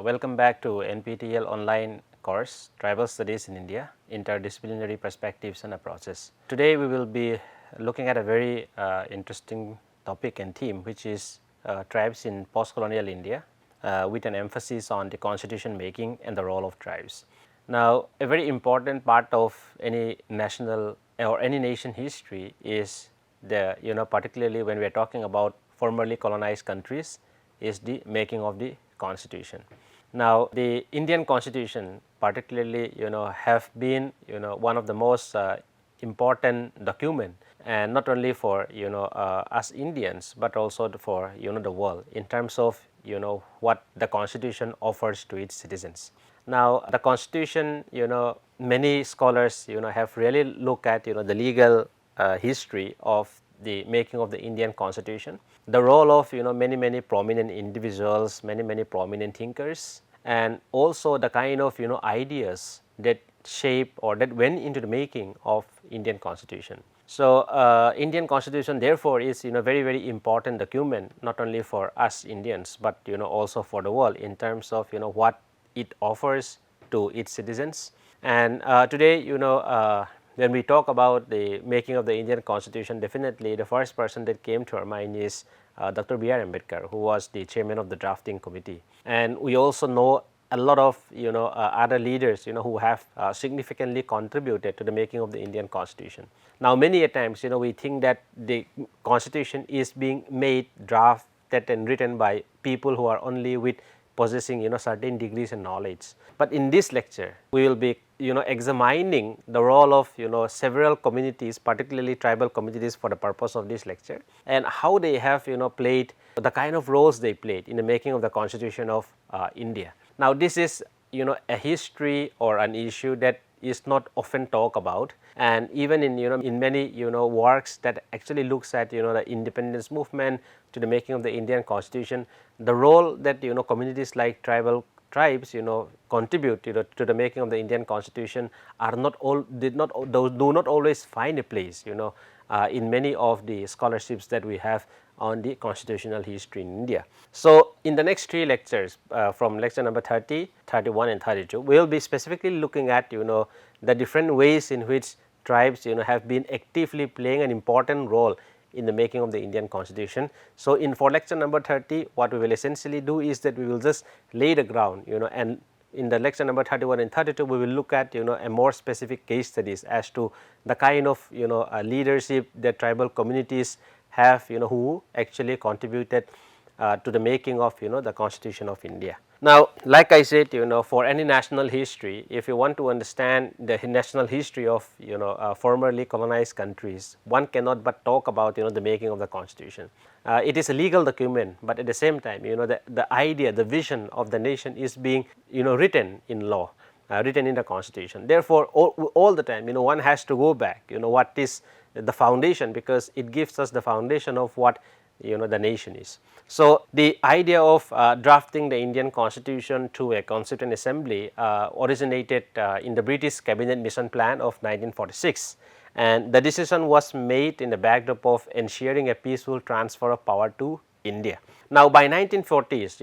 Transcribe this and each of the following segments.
Welcome back to NPTEL online course Tribal Studies in India, Interdisciplinary Perspectives and Approaches. Today we will be looking at a very interesting topic and theme, which is tribes in post-colonial India with an emphasis on the constitution making and the role of tribes. Now, a very important part of any national or any nation history is the particularly when we are talking about formerly colonized countries, is the making of the constitution. Now, the Indian constitution particularly have been one of the most important document, and not only for us Indians, but also for the world in terms of what the constitution offers to its citizens. Now, the constitution many scholars have really looked at the legal history of the making of the Indian constitution, the role of many prominent individuals, many prominent thinkers, and also the kind of ideas that shape or that went into the making of Indian constitution. So, Indian constitution therefore is very important document, not only for us Indians, but also for the world in terms of what it offers to its citizens. And today when we talk about the making of the Indian constitution, definitely the first person that came to our mind is Dr. B.R. Ambedkar, who was the chairman of the drafting committee. And we also know a lot of other leaders who have significantly contributed to the making of the Indian constitution. Now, many a times we think that the constitution is being made, drafted and written by people who are only with possessing certain degrees and knowledge. But in this lecture we will be examining the role of several communities, particularly tribal communities, for the purpose of this lecture, and how they have played the kind of roles they played in the making of the constitution of India. Now, this is a history or an issue that is not often talked about, and even in many works that actually looks at the independence movement to the making of the Indian constitution, the role that communities like tribes contribute to the making of the Indian constitution are do not always find a place in many of the scholarships that we have on the constitutional history in India. So, in the next three lectures from lecture number 30, 31 and 32, we will be specifically looking at the different ways in which tribes have been actively playing an important role in the making of the Indian constitution. So, for lecture number 30, what we will essentially do is that we will just lay the ground and in the lecture number 31 and 32 we will look at a more specific case studies as to the kind of leadership that tribal communities have who actually contributed to the making of the constitution of India. Now, like I said for any national history, if you want to understand the national history of formerly colonized countries, one cannot but talk about the making of the constitution. It is a legal document, but at the same time the idea, the vision of the nation is being written in law, written in the constitution. Therefore, all the time one has to go back what is the foundation, because it gives us the foundation of what the nation is. So, the idea of drafting the Indian constitution to a constituent assembly originated in the British cabinet mission plan of 1946, and the decision was made in the backdrop of ensuring a peaceful transfer of power to India. Now, by 1940s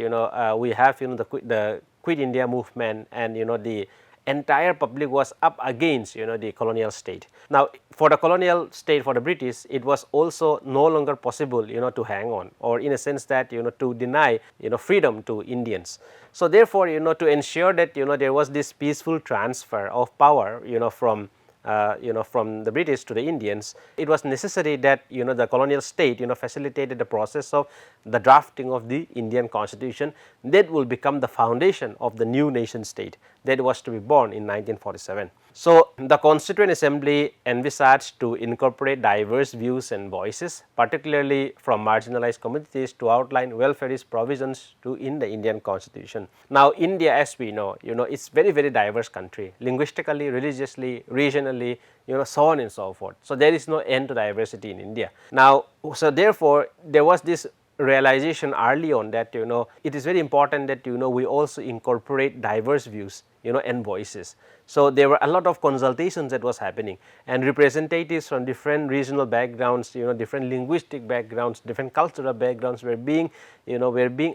we have the Quit India movement, and the entire public was up against the colonial state. Now, for the colonial state, for the British, it was also no longer possible to hang on, or in a sense that to deny freedom to Indians. So, therefore, to ensure that there was this peaceful transfer of power from from the British to the Indians, it was necessary that the colonial state facilitated the process of the drafting of the Indian constitution that will become the foundation of the new nation state that was to be born in 1947. So, the Constituent Assembly envisaged to incorporate diverse views and voices, particularly from marginalized communities, to outline welfareist provisions in the Indian constitution. Now, India, as we know, it's very diverse country, linguistically, religiously, regionally, so on and so forth. So, there is no end to diversity in India. Now, so therefore, there was this realization early on that it is very important that we also incorporate diverse views and voices. So, there were a lot of consultations that was happening, and representatives from different regional backgrounds, different linguistic backgrounds, different cultural backgrounds were being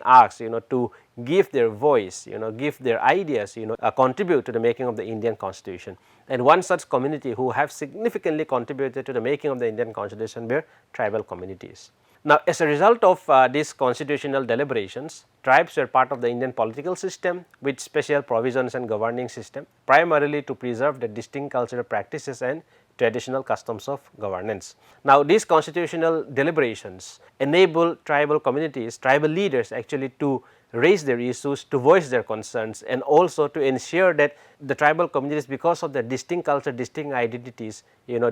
asked to give their voice, give their ideas, contribute to the making of the Indian Constitution. And one such community who have significantly contributed to the making of the Indian Constitution were tribal communities. Now, as a result of these constitutional deliberations, tribes were part of the Indian political system with special provisions and governing system, primarily to preserve the distinct cultural practices and traditional customs of governance. Now, these constitutional deliberations enable tribal communities, tribal leaders actually to raise their issues, to voice their concerns, and also to ensure that the tribal communities, because of their distinct culture, distinct identities,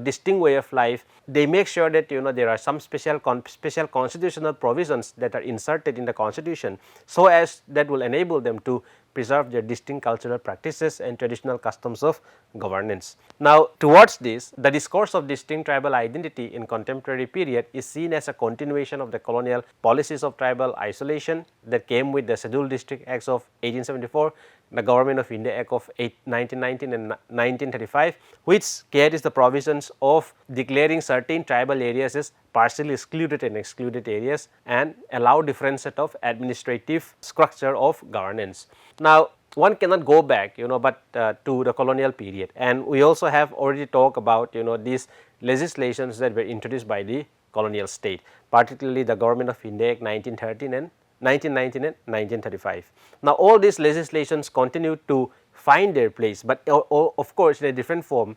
distinct way of life, they make sure that there are some special constitutional provisions that are inserted in the constitution, so as that will enable them to preserve their distinct cultural practices and traditional customs of governance. Now, towards this, the discourse of distinct tribal identity in contemporary period is seen as a continuation of the colonial policies of tribal isolation that came with the Scheduled District Acts of 1874, the Government of India Act of 1919 and 1935, which carries the provisions of declaring certain tribal areas as partially excluded and excluded areas, and allow different set of administrative structure of governance. Now, one cannot go back but to the colonial period, and we also have already talked about these legislations that were introduced by the colonial state, particularly the Government of India Act 1913 and 1919 and 1935. Now, all these legislations continue to find their place, but of course, in a different form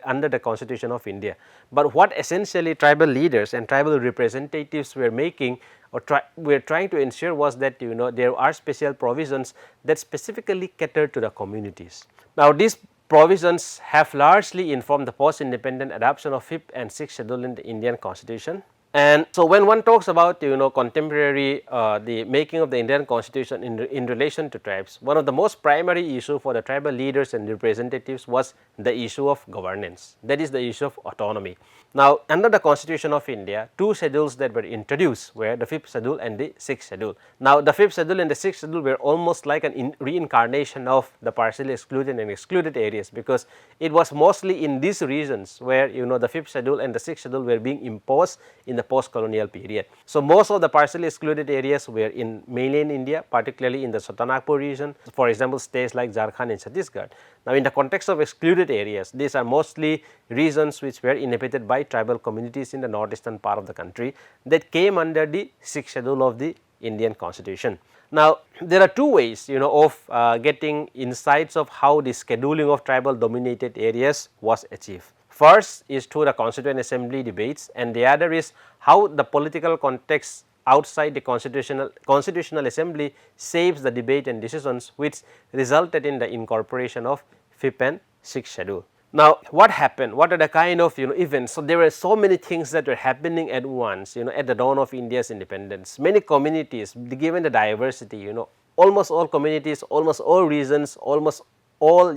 under the Constitution of India. But what essentially tribal leaders and tribal representatives were making or were trying to ensure was that there are special provisions that specifically cater to the communities. Now, these provisions have largely informed the post-independent adoption of 5th and 6th schedule in the Indian Constitution. And so, when one talks about contemporary the making of the Indian Constitution in relation to tribes, one of the most primary issue for the tribal leaders and representatives was the issue of governance, that is the issue of autonomy. Now, under the Constitution of India, two schedules that were introduced were the 5th schedule and the 6th schedule. Now, the 5th schedule and the 6th schedule were almost like an reincarnation of the partially excluded and excluded areas, because it was mostly in these regions where the 5th schedule and the 6th schedule were being imposed in the post-colonial period. So, most of the partially excluded areas were in mainland India, particularly in the Chotanagpur region, for example, states like Jharkhand and Chhattisgarh. Now, in the context of excluded areas, these are mostly regions which were inhabited by tribal communities in the northeastern part of the country that came under the 6th schedule of the Indian Constitution. Now, there are two ways of getting insights of how the scheduling of tribal dominated areas was achieved. First is through the Constituent Assembly debates, and the other is how the political context outside the Constitutional Assembly shapes the debate and decisions which resulted in the incorporation of 5th and 6th schedule. Now, what happened? What are the kind of events? So, there were so many things that were happening at once at the dawn of India's independence. Many communities, given the diversity, almost all communities, almost all regions, almost all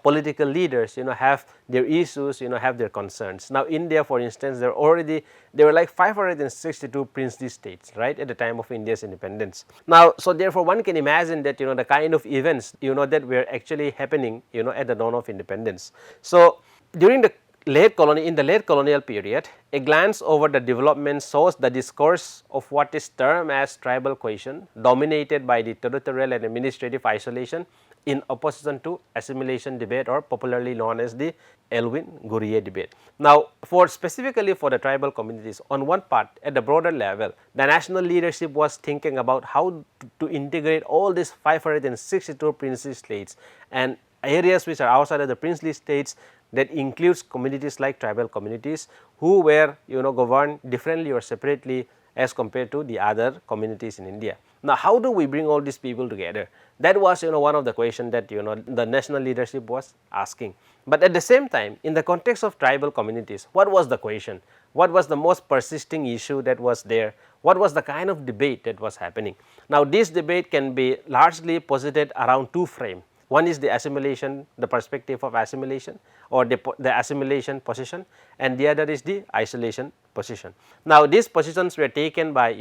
political leaders have their issues, have their concerns. Now, India, for instance, there were like 562 princely states, right, at the time of India's independence. Now, so therefore, one can imagine that the kind of events that were actually happening at the dawn of independence. So, during the late colonial period, a glance over the development shows the discourse of what is termed as tribal cohesion, dominated by the territorial and administrative isolation in opposition to assimilation debate, or popularly known as the Aylwin-Gourier debate. Now, specifically for the tribal communities, on one part at the broader level, the national leadership was thinking about how to integrate all these 562 princely states and areas which are outside of the princely states, that includes communities like tribal communities who were governed differently or separately as compared to the other communities in India. Now, how do we bring all these people together? That was one of the questions that the national leadership was asking. But at the same time, in the context of tribal communities, what was the question? What was the most persisting issue that was there? What was the kind of debate that was happening? Now, this debate can be largely posited around two frames. One is the assimilation, the perspective of assimilation, or the assimilation position, and the other is the isolation position. Now, these positions were taken by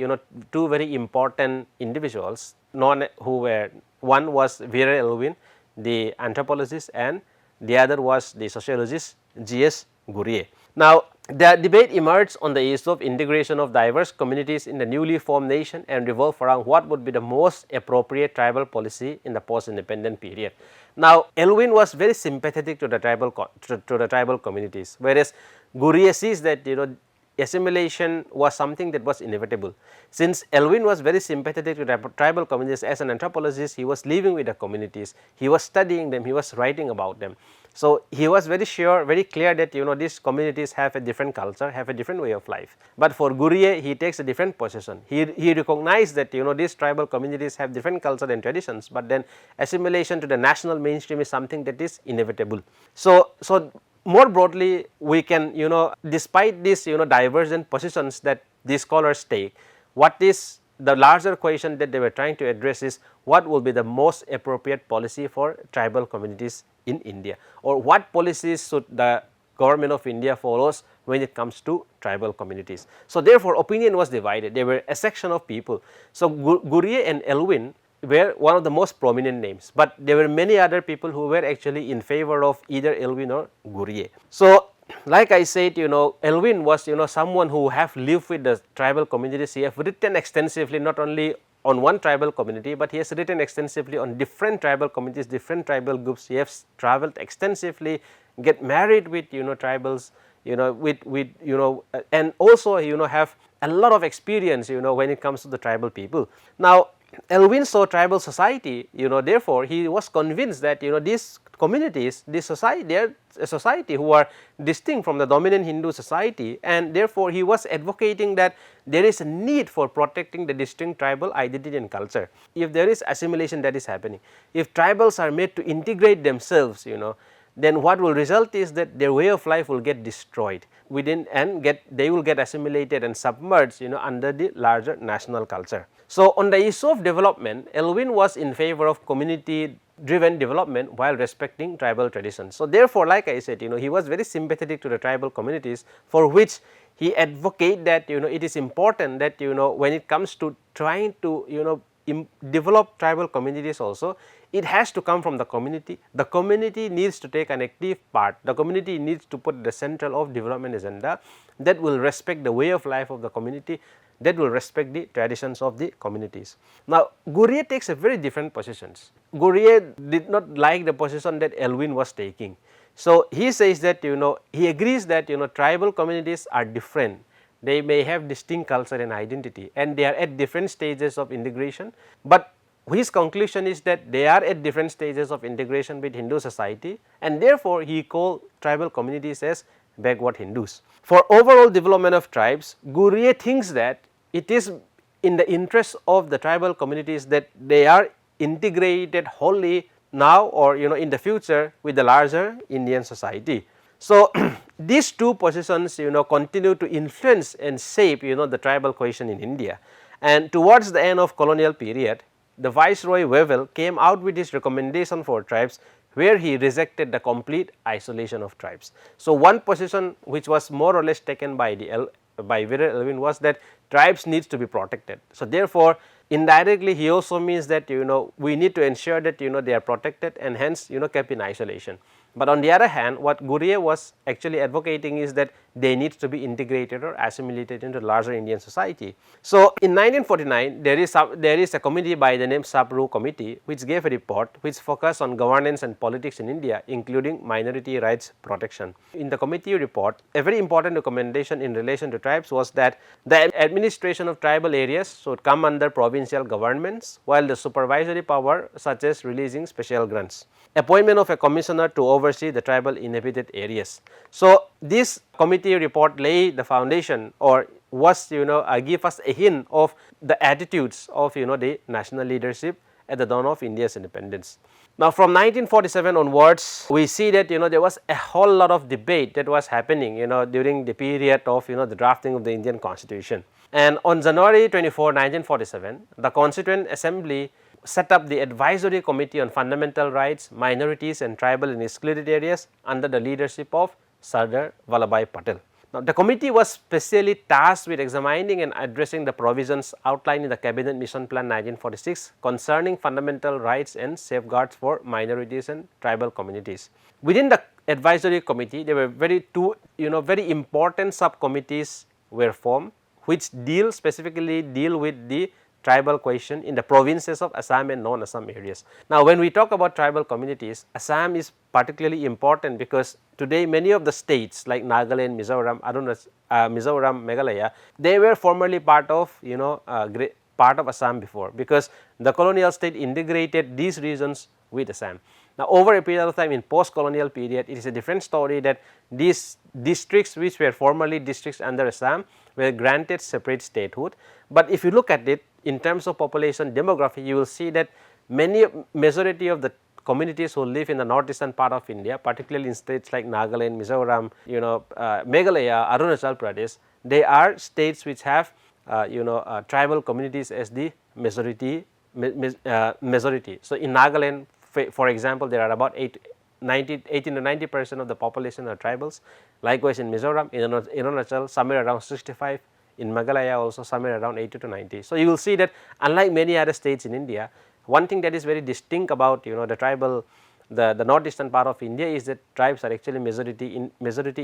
two very important individuals known who were, one was Vera Elwin, the anthropologist, and the other was the sociologist G.S. Gurrier. Now, the debate emerged on the issue of integration of diverse communities in the newly formed nation and revolved around what would be the most appropriate tribal policy in the post-independent period. Now, Elwin was very sympathetic to the tribal communities, whereas Gurrier sees that assimilation was something that was inevitable. Since Elwin was very sympathetic to tribal communities, as an anthropologist he was living with the communities, he was studying them, he was writing about them. So, he was very sure, very clear that these communities have a different culture, have a different way of life. But for Gurrier, he takes a different position. He recognized that these tribal communities have different culture and traditions, but then assimilation to the national mainstream is something that is inevitable. So more broadly, we can despite these divergent positions that these scholars take, what is the larger question that they were trying to address is what will be the most appropriate policy for tribal communities in India, or what policies should the government of India follows when it comes to tribal communities. So, therefore, opinion was divided. There were a section of people. So, Gurrier and Elwin were one of the most prominent names, but there were many other people who were actually in favor of either Elwin or Gurrier. So, like I said, Elwin was someone who have lived with the tribal communities. He have written extensively not only on one tribal community, but he has written extensively on different tribal communities, different tribal groups. He has traveled extensively, get married with tribals, and also have a lot of experience when it comes to the tribal people. Now, Elwin saw tribal society, therefore he was convinced that these communities, this society, they are a society who are distinct from the dominant Hindu society, and therefore he was advocating that there is a need for protecting the distinct tribal identity and culture. If there is assimilation that is happening, if tribals are made to integrate themselves, then what will result is that their way of life will get destroyed within, and they will get assimilated and submerged under the larger national culture. So, on the issue of development, Elwin was in favor of community driven development while respecting tribal traditions. So, therefore, like I said, he was very sympathetic to the tribal communities, for which he advocate that it is important that when it comes to trying to develop tribal communities also, it has to come from the community. The community needs to take an active part. The community needs to put the central of development agenda that will respect the way of life of the community, that will respect the traditions of the communities. Now, Gurrier takes a very different positions. Gurrier did not like the position that Elwin was taking. So, he says that he agrees that tribal communities are different. They may have distinct culture and identity, and they are at different stages of integration, but his conclusion is that they are at different stages of integration with Hindu society, and therefore he called tribal communities as backward Hindus. For overall development of tribes, Gurrier thinks that it is in the interest of the tribal communities that they are integrated wholly now or in the future with the larger Indian society. So, these two positions continue to influence and shape the tribal cohesion in India, and towards the end of colonial period, the Viceroy Wavell came out with his recommendation for tribes, where he rejected the complete isolation of tribes. So, one position which was more or less taken by Vera Elwin was that tribes needs to be protected. So, therefore, indirectly he also means that we need to ensure that they are protected and hence kept in isolation. But on the other hand, what Gurrier was actually advocating is that they need to be integrated or assimilated into larger Indian society. So, in 1949 there is a committee by the name Sabru Committee, which gave a report which focused on governance and politics in India, including minority rights protection. In the committee report, a very important recommendation in relation to tribes was that the administration of tribal areas should come under provincial governments, while the supervisory power such as releasing special grants, appointment of a commissioner to oversee the tribal inhabited areas. So, this committee report lay the foundation, or was give us a hint of the attitudes of the national leadership at the dawn of India's independence. Now, from 1947 onwards, we see that there was a whole lot of debate that was happening during the period of the drafting of the Indian Constitution. And on January 24, 1947, the Constituent Assembly set up the Advisory Committee on Fundamental Rights, Minorities and Tribal and Excluded Areas under the leadership of Sardar Vallabhbhai Patel. Now, the committee was specially tasked with examining and addressing the provisions outlined in the Cabinet Mission Plan 1946 concerning fundamental rights and safeguards for minorities and tribal communities. Within the advisory committee, there were very important subcommittees were formed, which specifically deal with the tribal question in the provinces of Assam and non-Assam areas. Now, when we talk about tribal communities, Assam is particularly important because today many of the states like Nagaland, Mizoram, Mizoram, Meghalaya, they were formerly part of part of Assam before, because the colonial state integrated these regions with Assam. Now, over a period of time in post-colonial period, it is a different story that these districts which were formerly districts under Assam were granted separate statehood. But if you look at it in terms of population demography, you will see that majority of the communities who live in the northeastern part of India, particularly in states like Nagaland, Mizoram, Meghalaya, Arunachal Pradesh, they are states which have tribal communities as the majority. So, in Nagaland, for example, there are about 18 to 90% of the population are tribals. Likewise, in Mizoram, in Arunachal, somewhere around 65. In Meghalaya also somewhere around 80 to 90. So, you will see that unlike many other states in India, one thing that is very distinct about the tribal, the northeastern part of India is that tribes are actually majority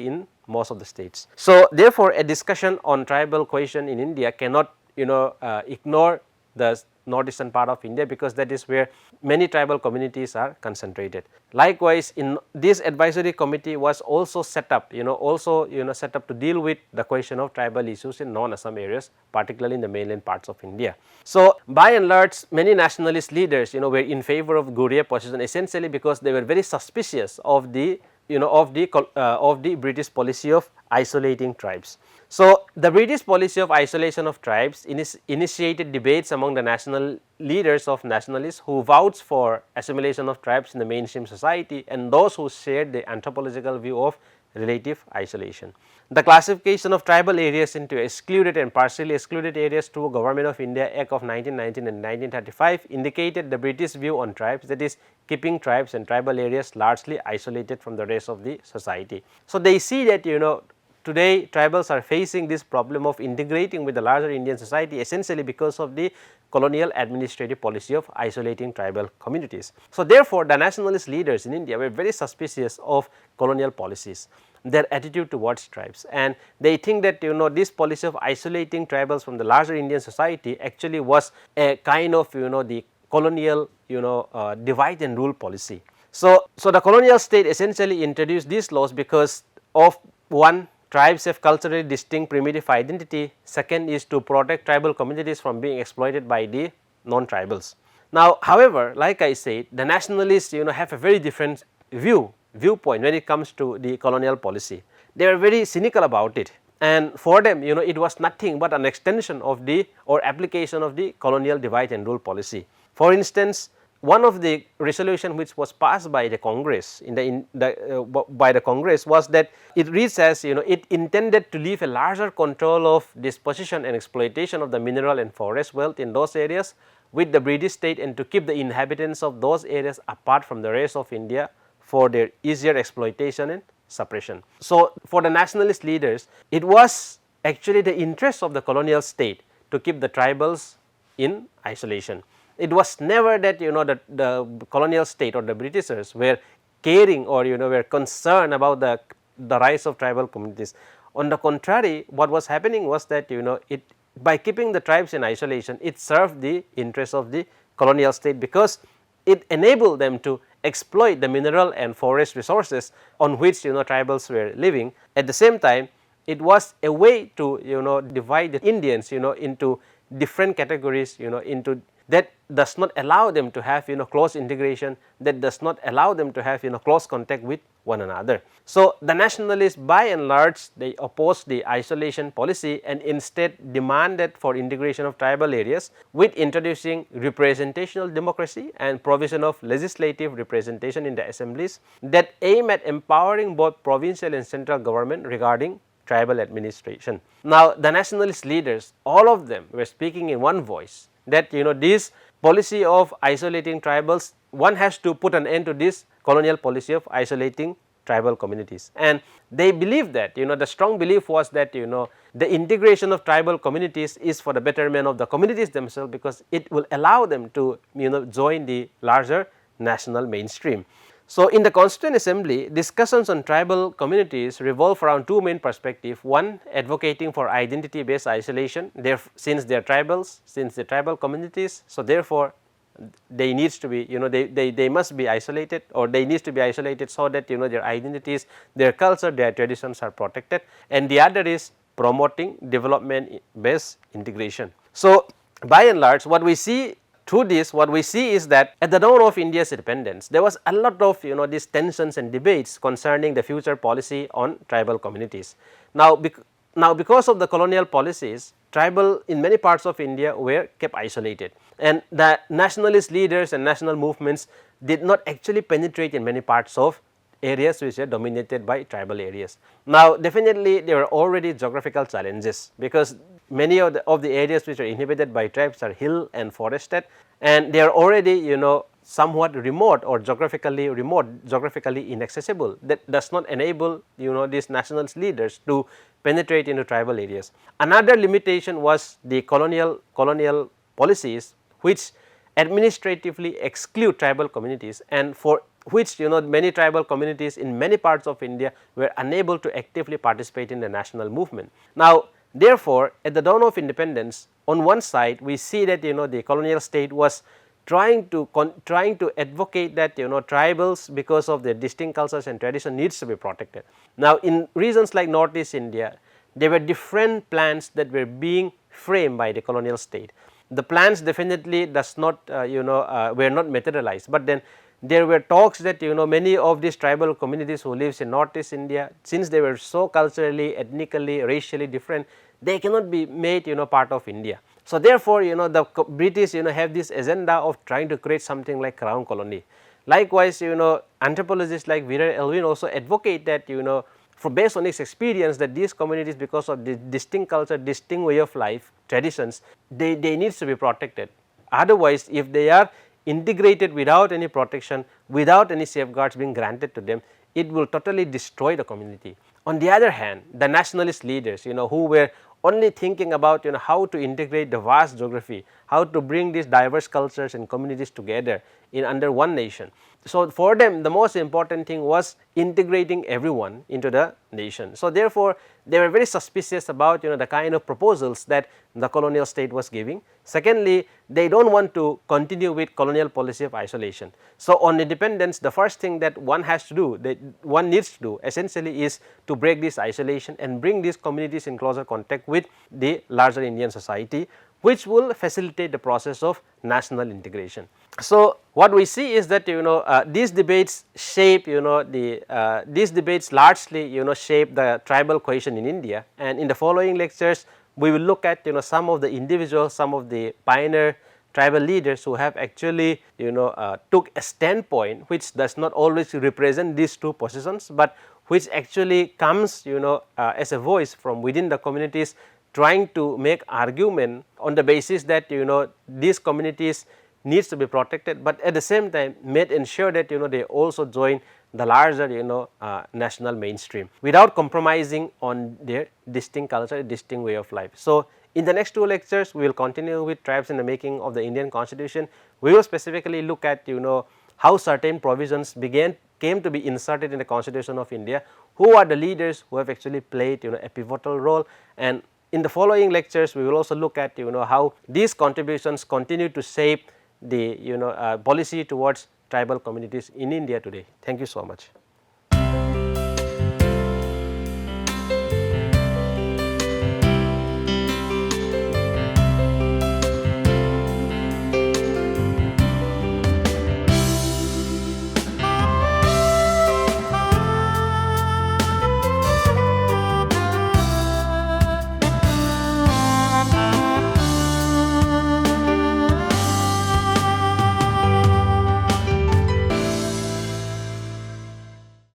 in most of the states. So, therefore, a discussion on tribal question in India cannot ignore the northeastern part of India, because that is where many tribal communities are concentrated. Likewise, in this advisory committee was also set up, set up to deal with the question of tribal issues in non-Assam areas, particularly in the mainland parts of India. So, by and large, many nationalist leaders, were in favor of Ghuriya position, essentially because they were very suspicious of the British policy of isolating tribes. So, the British policy of isolation of tribes initiated debates among the national leaders of nationalists who vouched for assimilation of tribes in the mainstream society, and those who shared the anthropological view of relative isolation. The classification of tribal areas into excluded and partially excluded areas through Government of India Act of 1919 and 1935 indicated the British view on tribes, that is, keeping tribes and tribal areas largely isolated from the rest of the society. So, they see that today tribals are facing this problem of integrating with the larger Indian society, essentially because of the colonial administrative policy of isolating tribal communities. So, therefore, the nationalist leaders in India were very suspicious of colonial policies, their attitude towards tribes, and they think that this policy of isolating tribals from the larger Indian society actually was a kind of the colonial divide and rule policy. So, the colonial state essentially introduced these laws because of one, tribes have culturally distinct primitive identity. Second is to protect tribal communities from being exploited by the non-tribals. Now, however, like I said, the nationalists have a very different viewpoint when it comes to the colonial policy. They are very cynical about it, and for them it was nothing but an extension of or application of the colonial divide and rule policy. For instance, one of the resolution which was passed by the Congress by the Congress was that it reads as it intended to leave a larger control of disposition and exploitation of the mineral and forest wealth in those areas with the British state, and to keep the inhabitants of those areas apart from the rest of India for their easier exploitation and suppression. So, for the nationalist leaders, it was actually the interest of the colonial state to keep the tribals in isolation. It was never that the colonial state or the Britishers were caring or were concerned about the rights of tribal communities. On the contrary, what was happening was that by keeping the tribes in isolation, it served the interests of the colonial state, because it enabled them to exploit the mineral and forest resources on which tribals were living. At the same time, it was a way to divide the Indians into different categories, into that does not allow them to have close integration, that does not allow them to have close contact with one another. So, the nationalists by and large, they opposed the isolation policy and instead demanded for integration of tribal areas with introducing representational democracy and provision of legislative representation in the assemblies that aim at empowering both provincial and central government regarding tribal administration. Now, the nationalist leaders, all of them were speaking in one voice that this policy of isolating tribals, one has to put an end to this colonial policy of isolating tribal communities. And they believe that, the strong belief was that, the integration of tribal communities is for the betterment of the communities themselves, because it will allow them to, join the larger national mainstream. So, in the Constituent Assembly, discussions on tribal communities revolve around two main perspectives. One, advocating for identity based isolation, since they are tribals, since they are tribal communities. So, therefore, they needs to be, they must be isolated, or they needs to be isolated so that, their identities, their culture, their traditions are protected. And the other is promoting development based integration. So, by and large, what we see through this, what we see is that at the dawn of India's independence, there was a lot of, these tensions and debates concerning the future policy on tribal communities. Now, because of the colonial policies, tribal in many parts of India were kept isolated, and the nationalist leaders and national movements did not actually penetrate in many parts of areas which are dominated by tribal areas. Now, definitely there are already geographical challenges, because many of the areas which are inhabited by tribes are hill and forested, and they are already, somewhat remote or geographically remote, geographically inaccessible. That does not enable, these nationalist leaders to penetrate into tribal areas. Another limitation was the colonial policies, which administratively exclude tribal communities, and for which, many tribal communities in many parts of India were unable to actively participate in the national movement. Now, therefore, at the dawn of independence, on one side we see that, the colonial state was trying to advocate that, tribals, because of their distinct cultures and tradition, needs to be protected. Now, in regions like Northeast India, there were different plans that were being framed by the colonial state. The plans definitely does not, were not materialized, but then there were talks that, many of these tribal communities who lives in Northeast India, since they were so culturally, ethnically, racially different, they cannot be made, part of India. So, therefore, the British, have this agenda of trying to create something like crown colony. Likewise, anthropologists like Virar Elwin also advocate that, based on his experience, that these communities, because of the distinct culture, distinct way of life, traditions, they needs to be protected. Otherwise, if they are integrated without any protection, without any safeguards being granted to them, it will totally destroy the community. On the other hand, the nationalist leaders, who were only thinking about, how to integrate the vast geography, how to bring these diverse cultures and communities together in under one nation. So, for them, the most important thing was integrating everyone into the nation. So, therefore, they were very suspicious about, the kind of proposals that the colonial state was giving. Secondly, they do not want to continue with colonial policy of isolation. So, on independence, the first thing that one has to do, that one needs to do essentially, is to break this isolation and bring these communities in closer contact with the larger Indian society, which will facilitate the process of national integration. So, what we see is that, these debates shape, these debates largely, shape the tribal cohesion in India, and in the following lectures we will look at, some of the individuals, some of the pioneer tribal leaders who have actually, took a standpoint which does not always represent these two positions, but which actually comes, as a voice from within the communities, trying to make argument on the basis that, these communities needs to be protected, but at the same time made ensure that, they also join the larger, national mainstream without compromising on their distinct culture, distinct way of life. So, in the next two lectures, we will continue with tribes in the making of the Indian Constitution. We will specifically look at, how certain provisions came to be inserted in the Constitution of India, who are the leaders who have actually played, a pivotal role, and in the following lectures we will also look at, how these contributions continue to shape the, policy towards tribal communities in India today. Thank you so much.